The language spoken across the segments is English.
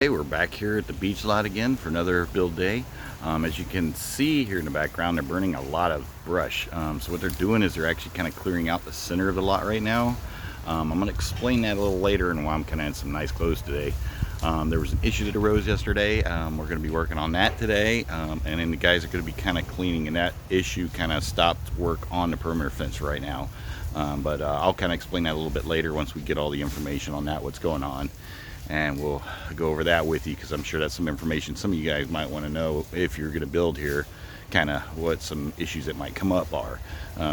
Hey, we're back here at the beach lot again for another build day. As you can see here in the background, they're burning a lot of brush. So what they're doing is they're actually kind of clearing out the center of the lot right now. I'm going to explain that a little later and why I'm kind of in some nice clothes today. There was an issue that arose yesterday. We're going to be working on that today, and then the guys are going to be kind of cleaning, and that issue kind of stopped work on the perimeter fence right now. But I'll kind of explain that a little bit later once we get all the information on that, what's going on. And we'll go over that with you because I'm sure that's some information some of you guys might want to know if you're going to build here, kind of what some issues that might come up are.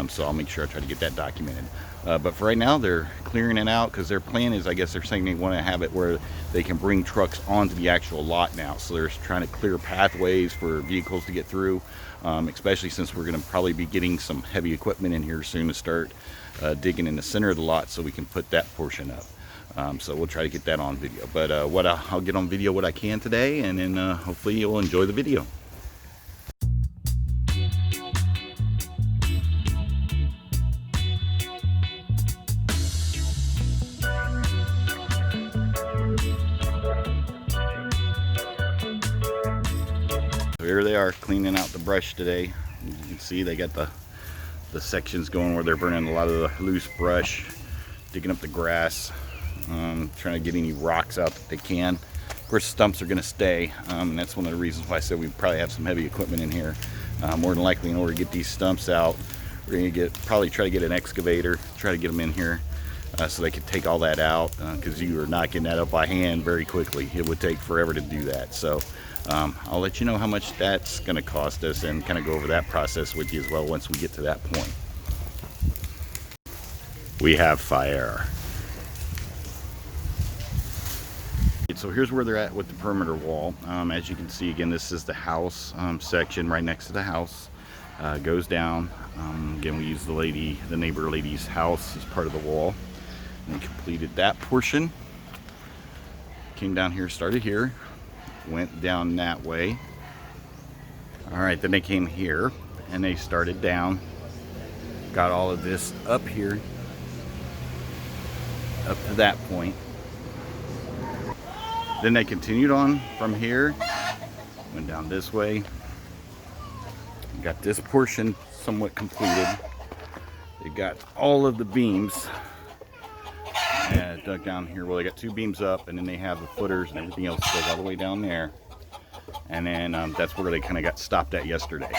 So I'll make sure I try to get that documented. But for right now, they're clearing it out because their plan is, I guess they're saying they want to have it where they can bring trucks onto the actual lot now. So they're trying to clear pathways for vehicles to get through, especially since we're going to probably be getting some heavy equipment in here soon to start digging in the center of the lot so we can put that portion up. So we'll try to get that on video, but I'll get on video what I can today, and then hopefully you'll enjoy the video. So here they are cleaning out the brush today. You can see they got the sections going where they're burning a lot of the loose brush, digging up the grass. Trying to get any rocks out that they can. Of course, stumps are going to stay, and that's one of the reasons why I said we probably have some heavy equipment in here. More than likely, in order to get these stumps out, we're going to probably try to get an excavator, try to get them in here so they can take all that out, because you are not getting that up by hand very quickly. It would take forever to do that. So I'll let you know how much that's going to cost us and kind of go over that process with you as well once we get to that point. We have fire. So here's where they're at with the perimeter wall. As you can see, again, this is the house section right next to the house. Goes down. Again, we use the neighbor lady's house as part of the wall. And completed that portion. Came down here, started here, went down that way. All right, then they came here and they started down. Got all of this up here, up to that point. Then they continued on from here, went down this way, got this portion somewhat completed. They got all of the beams dug down here. Well, they got two beams up, and then they have the footers and everything else goes all the way down there. And then that's where they kind of got stopped at yesterday.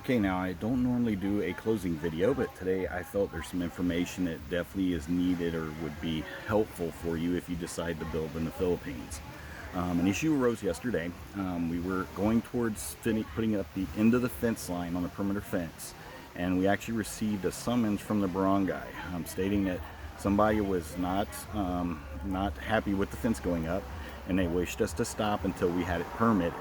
Okay, now I don't normally do a closing video, but today I felt there's some information that definitely is needed or would be helpful for you if you decide to build in the Philippines. An issue arose yesterday. We were going towards putting up the end of the fence line on the perimeter fence, and we actually received a summons from the barangay stating that somebody was not happy with the fence going up, and they wished us to stop until we had it permitted.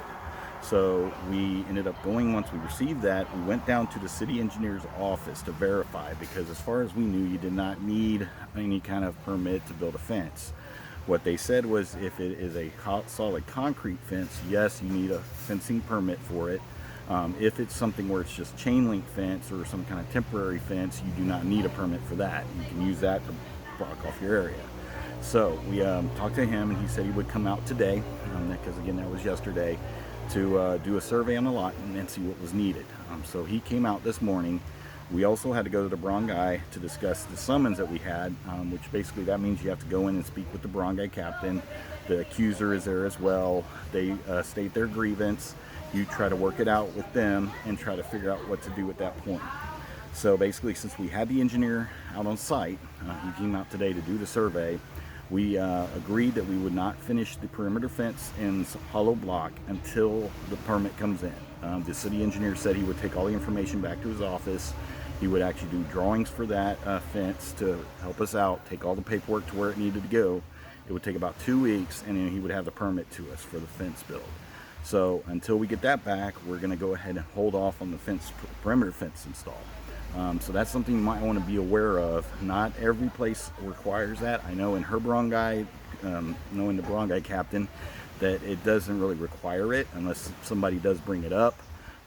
So we ended up going, once we received that, we went down to the city engineer's office to verify, because as far as we knew, you did not need any kind of permit to build a fence. What they said was if it is a solid concrete fence, yes, you need a fencing permit for it. If it's something where it's just chain link fence or some kind of temporary fence, you do not need a permit for that. You can use that to block off your area. So we talked to him, and he said he would come out today, because again, that was yesterday, to do a survey on the lot and see what was needed. So he came out this morning. We also had to go to the barangay to discuss the summons that we had, which basically that means you have to go in and speak with the barangay captain. The accuser is there as well. They state their grievance. You try to work it out with them and try to figure out what to do at that point. So basically, since we had the engineer out on site, he came out today to do the survey. We agreed that we would not finish the perimeter fence in hollow block until the permit comes in. The city engineer said he would take all the information back to his office. He would actually do drawings for that fence to help us out, take all the paperwork to where it needed to go. It would take about 2 weeks, and then he would have the permit to us for the fence build. So until we get that back, we're going to go ahead and hold off on the perimeter fence install. So that's something you might want to be aware of. Not every place requires that. I know in her barangay, knowing the barangay captain, that it doesn't really require it unless somebody does bring it up.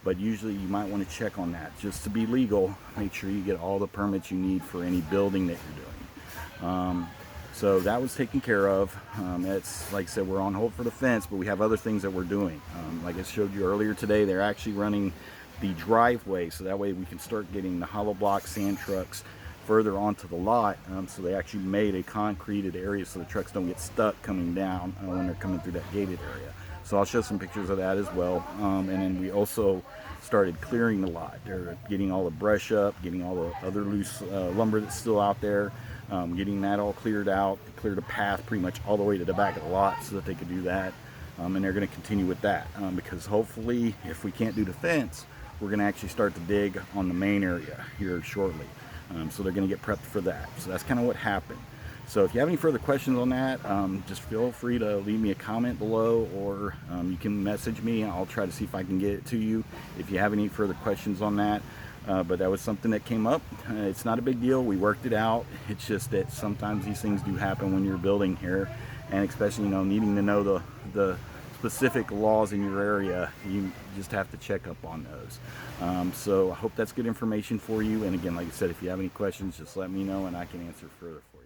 But usually you might want to check on that. Just to be legal, make sure you get all the permits you need for any building that you're doing. So that was taken care of. It's like I said, we're on hold for the fence, but we have other things that we're doing. Like I showed you earlier today, they're actually running the driveway, so that way we can start getting the hollow block sand trucks further onto the lot. So they actually made a concreted area so the trucks don't get stuck coming down when they're coming through that gated area. So I'll show some pictures of that as well. And then we also started clearing the lot. They're getting all the brush up, getting all the other loose lumber that's still out there, getting that all cleared out. They cleared a path pretty much all the way to the back of the lot so that they could do that. And they're going to continue with that because hopefully, if we can't do the fence, we're going to actually start to dig on the main area here shortly. So they're going to get prepped for that. So that's kind of what happened. So if you have any further questions on that, just feel free to leave me a comment below, or you can message me. I'll try to see if I can get it to you if you have any further questions on that. But that was something that came up. It's not a big deal. We worked it out. It's just that sometimes these things do happen when you're building here, and especially, needing to know the specific laws in your area, you just have to check up on those. So I hope that's good information for you. And again, like I said, if you have any questions, just let me know and I can answer further for you.